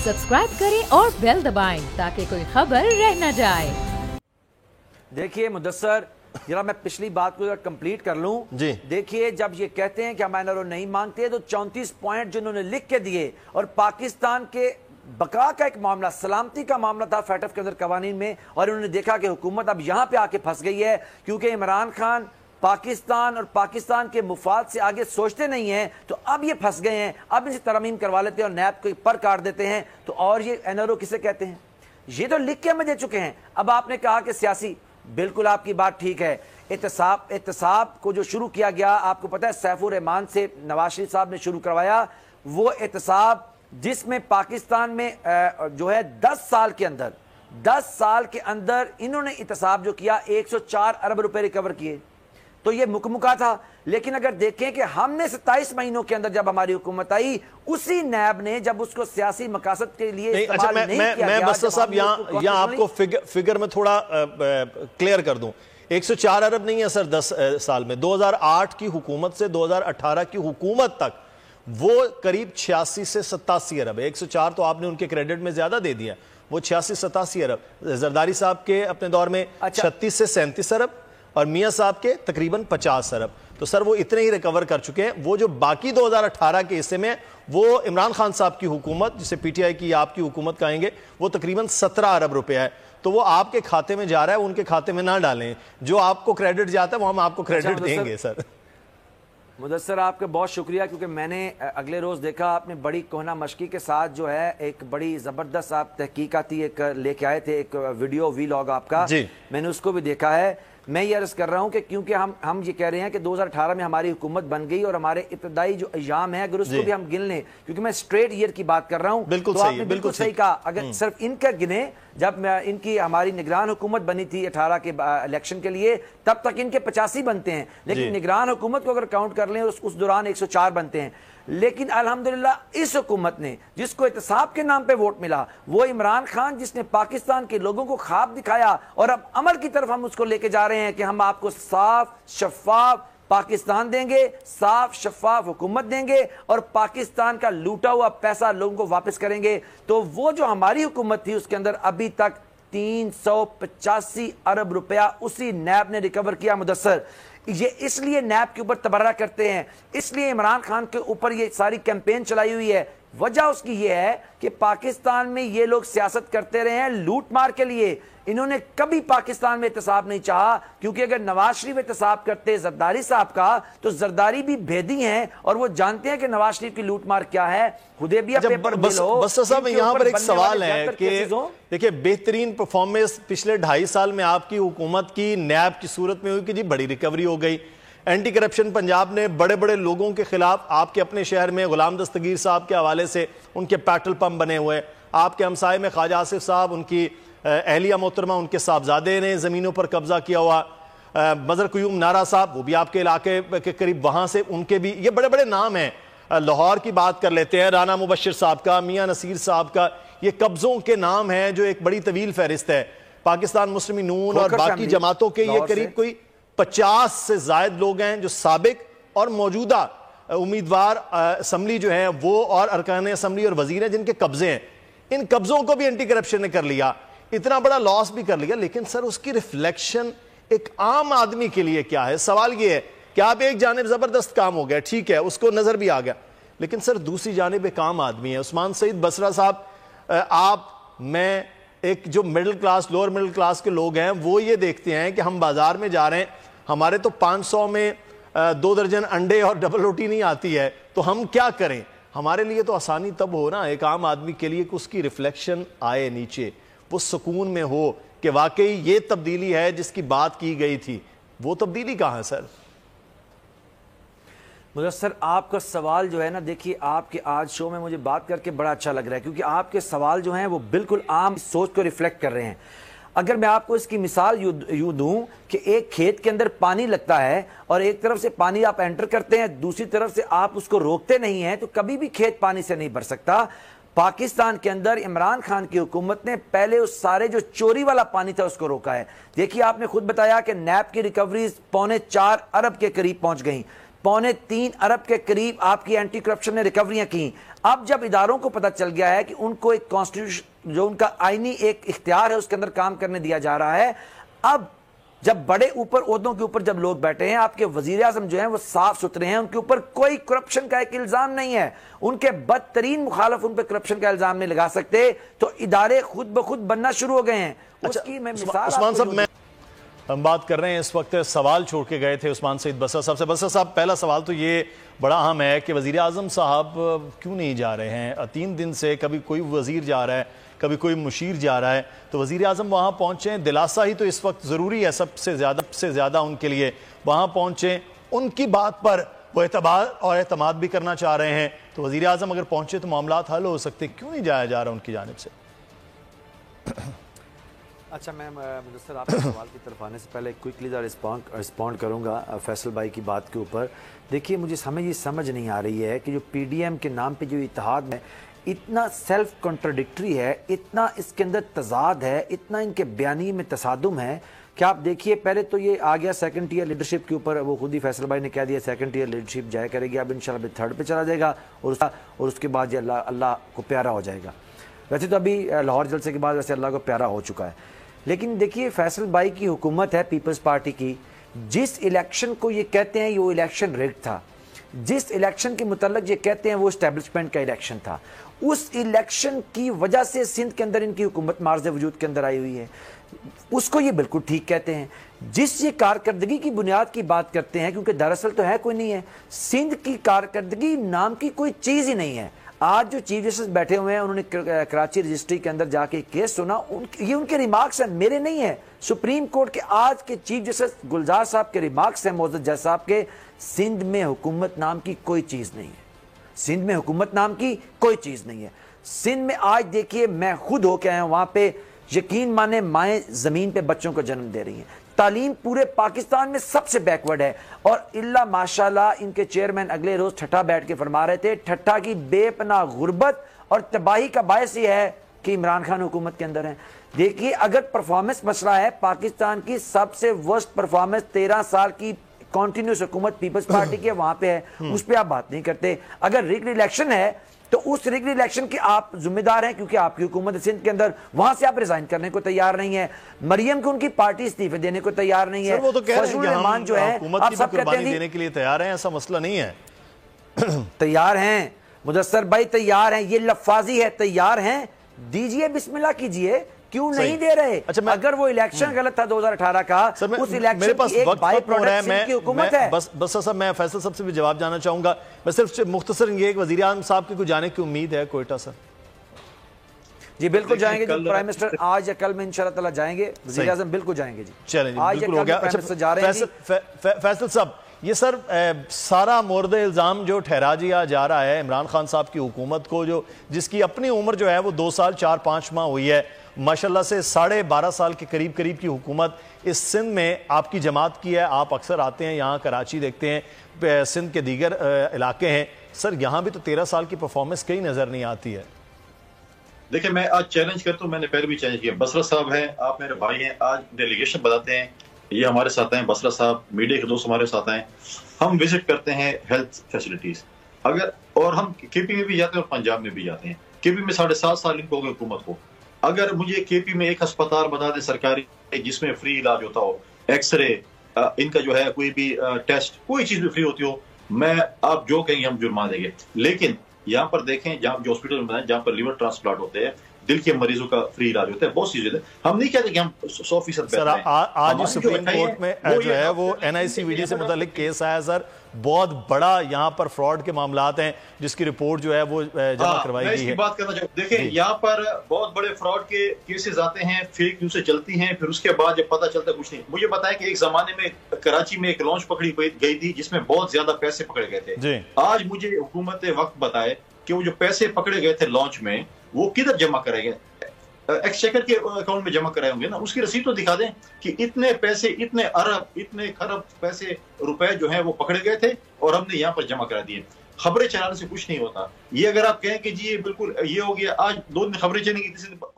Subscribe करें और bell दबाएं ताकि कोई खबर रह न जाए। देखिए मुदस्सर, जरा मैं पिछली बात को कंप्लीट कर लूं जी। देखिए, जब ये कहते हैं कि हम एनआरओ नहीं मांगते तो 34 पॉइंट जिन्होंने लिख के दिए, और पाकिस्तान के बका का एक मामला, सलामती का मामला था फैटफ के अंदर कवानीन में, और उन्होंने देखा कि हुकूमत अब यहां पे आके फंस गई है क्योंकि इमरान खान पाकिस्तान और पाकिस्तान के मुफाद से आगे सोचते नहीं हैं, तो अब ये फंस गए हैं। अब इनसे तरमीम करवा लेते हैं और नैब को पर काट देते हैं। तो और ये एनआरओ किसे कहते हैं? ये तो लिख के हमें दे चुके हैं। अब आपने कहा कि सियासी, बिल्कुल आपकी बात ठीक है। एहतसाब को जो शुरू किया गया, आपको पता है सैफुर रहमान से नवाज शरीफ साहब ने शुरू करवाया। वो एहतसाब जिसमें पाकिस्तान में जो है 10 साल के अंदर इन्होंने एहतसाब जो किया 104 अरब रुपए रिकवर किए। तो ये मुकमुका था। लेकिन अगर देखें कि हमने 27 महीनों के अंदर जब हमारी हुकूमत आई, उसी नैब ने जब उसको सियासी मकासद के लिए इस्तेमाल नहीं किया गया। बस साहब यहाँ आपको फिगर में थोड़ा क्लियर कर दूं। 104 अरब नहीं है सर 10 साल में। 2008 की हुकूमत से 2018 की हुकूमत तक वो करीब 86 से 87 अरब है। 104 तो आपने उनके क्रेडिट में ज्यादा दे दिया, वो 86-87 अरब। जरदारी साहब के अपने दौर में 36 से 37 अरब और मियां साहब के तकरीबन 50 अरब। तो सर वो इतने ही रिकवर कर चुके हैं। वो जो बाकी 2018 के हिस्से में, वो इमरान खान साहब की हुकूमत, जिसे पीटीआई की आपकी हुकूमत कहेंगे, वो तकरीबन 17 अरब रुपए है। तो वो आपके खाते में जा रहा है, उनके खाते में ना डालें। जो आपको क्रेडिट जाता है वो हम आपको क्रेडिट देंगे सर। मुदस्सर, आपका बहुत शुक्रिया, क्योंकि मैंने अगले रोज देखा आपने बड़ी कोहना मशकी के साथ जो है एक बड़ी जबरदस्त आप तहकीकाती एक लेके आए थे, एक वीडियो वीलॉग आपका जी। मैंने उसको भी देखा है। मैं ये अर्ज कर रहा हूं कि क्योंकि हम ये कह रहे हैं कि 2018 में हमारी हुकूमत बन गई और हमारे इब्तदाई जो अय्याम है अगर उसको भी हम गिन लें, क्योंकि मैं स्ट्रेट ईयर की बात कर रहा हूं, बिल्कुल तो सही, आपने बिल्कुल सही कहा। अगर सिर्फ इनका गिने, जब इनकी हमारी निगरान हुकूमत बनी थी 18 के इलेक्शन के लिए, तब तक इनके 85 बनते हैं। लेकिन निगरान हुकूमत को अगर काउंट कर लें उस दौरान 104 बनते हैं। लेकिन अल्हम्दुलिल्लाह इस हुकूमत ने, जिसको एहतसाब के नाम पे वोट मिला, वो इमरान खान जिसने पाकिस्तान के लोगों को ख्वाब दिखाया, और अब अमल की तरफ हम उसको लेके जा रहे हैं कि हम आपको साफ शफाफ पाकिस्तान देंगे, साफ शफाफ हुकूमत देंगे और पाकिस्तान का लूटा हुआ पैसा लोगों को वापस करेंगे। तो वो जो हमारी हुकूमत थी उसके अंदर अभी तक 385 अरब रुपया उसी नैब ने रिकवर किया। मुदस्सर, ये इसलिए नैब के ऊपर तबर्रा करते हैं, इसलिए इमरान खान के ऊपर ये सारी कैंपेन चलाई हुई है। वजह उसकी ये है कि पाकिस्तान में ये लोग सियासत करते रहे हैं लूट मार के लिए। इन्होंने कभी पाकिस्तान में एहतसाब नहीं चाहा, क्योंकि अगर नवाज शरीफ एहतसाब करते जरदारी साहब का, तो जरदारी भी भेदी हैं और वो जानते हैं कि नवाज शरीफ की लूट मार क्या है। हुदैबिया पेपर बस साहब यहाँ पर एक सवाल है कि देखिए, बेहतरीन परफॉर्मेंस पिछले 2.5 साल में आपकी हुकूमत की नैब की सूरत में हुई कि जी बड़ी रिकवरी हो गई। एंटी करप्शन पंजाब ने बड़े बड़े लोगों के खिलाफ, आपके अपने शहर में गुलाम दस्तगीर साहब के हवाले से उनके पेट्रोल पंप बने हुए, आपके हमसाए में ख्वाजा आसिफ साहब, उनकी अहलिया मोहतरमा, उनके साहबजादे ने ज़मीनों पर कब्जा किया हुआ, मजर क्यूम नारा साहब, वो भी आपके इलाके के करीब, वहाँ से उनके भी ये बड़े बड़े नाम हैं। लाहौर की बात कर लेते हैं, राना मुबशिर साहब का, मियाँ नसीर साहब का, ये कब्ज़ों के नाम हैं जो एक बड़ी तवील फहरिस्त है। पाकिस्तान मुस्लिम नून और बाकी जमातों के ये करीब कोई 50 से ज़ायद लोग हैं जो साबिक और मौजूदा उम्मीदवार असम्बली जो हैं वो, और अरकान असम्बली और वजीर हैं जिनके कब्जे हैं। इन कब्जों को भी एंटी करप्शन ने कर लिया, इतना बड़ा लॉस भी कर लिया। लेकिन सर उसकी रिफ्लेक्शन एक आम आदमी के लिए क्या है? सवाल ये है कि आप एक जानिब जबरदस्त काम हो गया, ठीक है, उसको नजर भी आ गया, लेकिन सर दूसरी जानिब एक आम आदमी है। उस्मान सईद बसरा साहब, आप, मैं, एक जो middle class, lower middle class के लोग हैं, वो ये देखते हैं कि हम बाजार में जा रहे हैं, हमारे तो 500 में 2 दर्जन अंडे और डबल रोटी नहीं आती है, तो हम क्या करें? हमारे लिए तो आसानी तब हो ना, एक आम आदमी के लिए कि उसकी रिफ्लेक्शन आए नीचे, वो सुकून में हो कि वाकई ये तब्दीली है जिसकी बात की गई थी। वो तब्दीली कहाँ है सर? मुदस्सर, आपका सवाल जो है ना, देखिए आपके आज शो में मुझे बात करके बड़ा अच्छा लग रहा है, क्योंकि आपके सवाल जो हैं वो बिल्कुल आम सोच को रिफ्लेक्ट कर रहे हैं। अगर मैं आपको इसकी मिसाल यूं दूं कि एक खेत के अंदर पानी लगता है और एक तरफ से पानी आप एंटर करते हैं, दूसरी तरफ से आप उसको रोकते नहीं हैं, तो कभी भी खेत पानी से नहीं भर सकता। पाकिस्तान के अंदर इमरान खान की हुकूमत ने पहले उस सारे जो चोरी वाला पानी था उसको रोका है। देखिए, आपने खुद बताया कि नैब की रिकवरीज 4.25 अरब के करीब पहुंच गई। 3.25 अरब के करीब आपकी एंटी करप्शन ने रिकवरियां की। अब जब इदारों को पता चल गया है कि उनको एक कॉन्स्टिट्यूशन जो उनका आईनी एक इख्तियार है उसके अंदर काम करने दिया जा रहा है, अब जब बड़े ऊपर ओहदों के ऊपर जब लोग बैठे हैं, आपके वजीर आजम जो हैं वो साफ सुथरे हैं, उनके ऊपर कोई करप्शन का एक इल्जाम नहीं है, उनके बदतरीन मुखालफ उन पर करप्शन का इल्जाम नहीं लगा सकते, तो इदारे खुद ब खुद बनना शुरू हो गए हैं। उसकी मैं मिसाल उस्मान साहब, हम बात कर रहे हैं इस वक्त, सवाल छोड़ के गए थे उस्मान सईद बसरा साहब से। बसरा साहब, पहला सवाल तो ये बड़ा अहम है कि वजीर आजम साहब क्यों नहीं जा रहे हैं? 3 दिन से कभी कोई वजीर जा रहा है, कभी कोई मुशीर जा रहा है, तो वजीर आजम वहाँ पहुँचे, दिलासा ही तो इस वक्त ज़रूरी है सबसे ज़्यादा उनके लिए, वहाँ पहुँचे, उनकी बात पर वो एतबार और एतमाद भी करना चाह रहे हैं, तो वजीर आजम अगर पहुँचे तो मामलात हल हो सकते, क्यों नहीं जाया जा रहा उनकी जानिब से? अच्छा, मैं मुदस्सर आपके सवाल की तरफ आने से पहले क्विकली रिस्पॉन्ड करूंगा फैसल भाई की बात के ऊपर। देखिए, मुझे ये समझ नहीं आ रही है कि जो पीडीएम के नाम पे जो इत्तेहाद है इतना सेल्फ कॉन्ट्राडिक्टरी है, इतना इसके अंदर तजाद है, इतना इनके बयानी में तसादुम है कि आप देखिए, पहले तो ये आ गया सेकंड टियर लीडरशिप के ऊपर, वो खुद ही फैसल भाई ने कह दिया सेकंड टियर लीडरशिप जाया करेगी, अब इंशाल्लाह थर्ड पे चला जाएगा और उसके बाद ये अल्लाह को प्यारा हो जाएगा। वैसे तो अभी लाहौर जलसे के बाद वैसे अल्लाह को प्यारा हो चुका है, लेकिन देखिए फैसल भाई की हुकूमत है पीपल्स पार्टी की, जिस इलेक्शन को ये कहते हैं वो इलेक्शन रिग्ड था, जिस इलेक्शन के मुतल्लक ये कहते हैं वो एस्टेब्लिशमेंट का इलेक्शन था, उस इलेक्शन की वजह से सिंध के अंदर इनकी हुकूमत मार्ज़ वजूद के अंदर आई हुई है, उसको ये बिल्कुल ठीक कहते हैं। जिस ये कारकर्दगी की बुनियाद की बात करते हैं, क्योंकि दरअसल तो है कोई नहीं है, सिंध की कारकर्दगी नाम की कोई चीज़ ही नहीं है। आज जो चीफ जस्टिस बैठे हुए हैं, उन्होंने कराची रजिस्ट्री के अंदर जाके केस सुना, ये उनके रिमार्क्स हैं, मेरे नहीं है, सुप्रीम कोर्ट के आज के चीफ जस्टिस गुलजार साहब के रिमार्क्स हैं, मोअज़्ज़ज़ जज साहब के। सिंध में हुकूमत नाम की कोई चीज़ नहीं है, सिंध में हुकूमत नाम की कोई चीज़ नहीं है। सिंध में आज देखिए, मैं खुद होके आया हूँ वहाँ पे, यकीन माने माएँ ज़मीन पे बच्चों को जन्म दे रही हैं, तालीम पूरे पाकिस्तान में सबसे बैकवर्ड है, और इल्ला माशाल्लाह इनके चेयरमैन अगले रोज ठट्ठा बैठ के फरमा रहे थे, ठट्ठा की बेपनाह गुर्बत और तबाही का बायस ये है कि इमरान खान हुकूमत के अंदर है। देखिए, अगर परफॉर्मेंस मसला है, पाकिस्तान की सबसे वर्स्ट परफॉर्मेंस 13 साल की कॉन्टिन्यूस हुकूमत पीपल्स पार्टी की वहां पे है, उस पर आप बात नहीं करते। अगर रिग्ड इलेक्शन है तो उस रिग्ड इलेक्शन के आप जिम्मेदार हैं, क्योंकि आपकी हुकूमत सिंध के अंदर, वहां से आप रिजाइन करने को तैयार नहीं है। मरियम को उनकी पार्टी इस्तीफे देने को तैयार नहीं है। वो तो कह रहे हैं कि हम जो है हुकूमत की कुर्बानी देने के लिए तैयार हैं, ऐसा मसला नहीं है। तैयार हैं मुदस्सर भाई, तैयार हैं, ये लफाजी है, तैयार हैं, दीजिए, बिस्मिल्लाह कीजिए, क्यों नहीं दे रहे? अच्छा, अगर वो इलेक्शन गलत था 2018 का, उस इलेक्शन मेरे पास एक वक्त बाई हो रहा है, प्रोडक्ट की हुकूमत है। बस साहब, मैं फैसल साहब से भी जवाब जानना चाहूंगा। मैं सिर्फ मुख्तसर ये एक वजीर आज़म साहब की कुछ जाने की उम्मीद है कोयटा सर? जी बिल्कुल जाएंगे, जो प्राइम मिनिस्टर आज या कल में इंशाल्लाह ताला जाएंगे, वजीर आज़म बिल्कुल जाएंगे जी। चलें, आज बिल्कुल हो गया। अच्छा, जा रहे हैं फैसल साहब, ये सर सारा मोर्द इल्ज़ाम जो ठहरा दिया जा रहा है इमरान खान साहब की हुकूमत को, जो जिसकी अपनी उम्र जो है वो 2 साल 4-5 माह हुई है, माशाल्लाह से 12.5 साल के करीब की हुकूमत इस सिंध में आपकी जमात की है। आप अक्सर आते हैं यहाँ, कराची देखते हैं, सिंध के दीगर इलाके हैं, सर यहाँ भी तो 13 साल की परफॉर्मेंस कहीं नजर नहीं आती है। देखिए, मैं आज चैलेंज करता हूँ, मैंने पहले भी चैलेंज किया, बसरा साहब हैं, आप मेरे भाई हैं, आज डेलीगेशन बताते हैं, ये हमारे साथ हैं, बसरा साहब, मीडिया के दोस्त हमारे साथ हैं, हम विजिट करते हैं हेल्थ फैसिलिटीज, अगर, और हम केपी में भी जाते हैं और पंजाब में भी जाते हैं। केपी में 7.5 साल इनको हो गए हुकूमत को, अगर मुझे केपी में एक अस्पताल बता दे सरकारी जिसमें फ्री इलाज होता हो, एक्सरे, इनका जो है कोई भी टेस्ट, कोई चीज भी फ्री होती हो, मैं आप जो कहेंगे हम जुर्माना देंगे। लेकिन यहाँ पर देखें, जहाँ जो हॉस्पिटल में बनाए, जहाँ पर लिवर ट्रांसप्लांट होते हैं, दिल के मरीजों का फ्री इलाज होता है, बहुत सी चीजें, हम नहीं कहते कि हम 100% सर, आज सुप्रीम कोर्ट में जो है वो NICVD से मुतालिक केस आया सर, बहुत बड़ा यहाँ पर फ्रॉड के मामलात हैं, जिसकी रिपोर्ट जो है वो जमा करवाई गई है। बात करना चाहूँ, देखें यहाँ पर बहुत बड़े फ्रॉड के केसेस आते हैं, फेक न्यूज़ चलती हैं, फिर उसके बाद जब पता चलता कुछ नहीं। मुझे बताया कि एक जमाने में कराची में एक लॉन्च पकड़ी गई थी जिसमें बहुत ज्यादा पैसे पकड़े गए थे। आज मुझे हुकूमत वक्त बताए कि वो जो पैसे पकड़े गए थे लॉन्च में, वो किधर जमा कराए गए, एक्सचेकर के अकाउंट में जमा कराए होंगे ना, उसकी रसीद तो दिखा दें कि इतने पैसे, इतने अरब, इतने खरब पैसे, रुपए जो है वो पकड़े गए थे और हमने यहाँ पर जमा करा दिए। खबरें चलाने से कुछ नहीं होता। ये अगर आप कहें कि जी ये बिल्कुल ये हो गया, आज 2 दिन खबरें चलेंगी,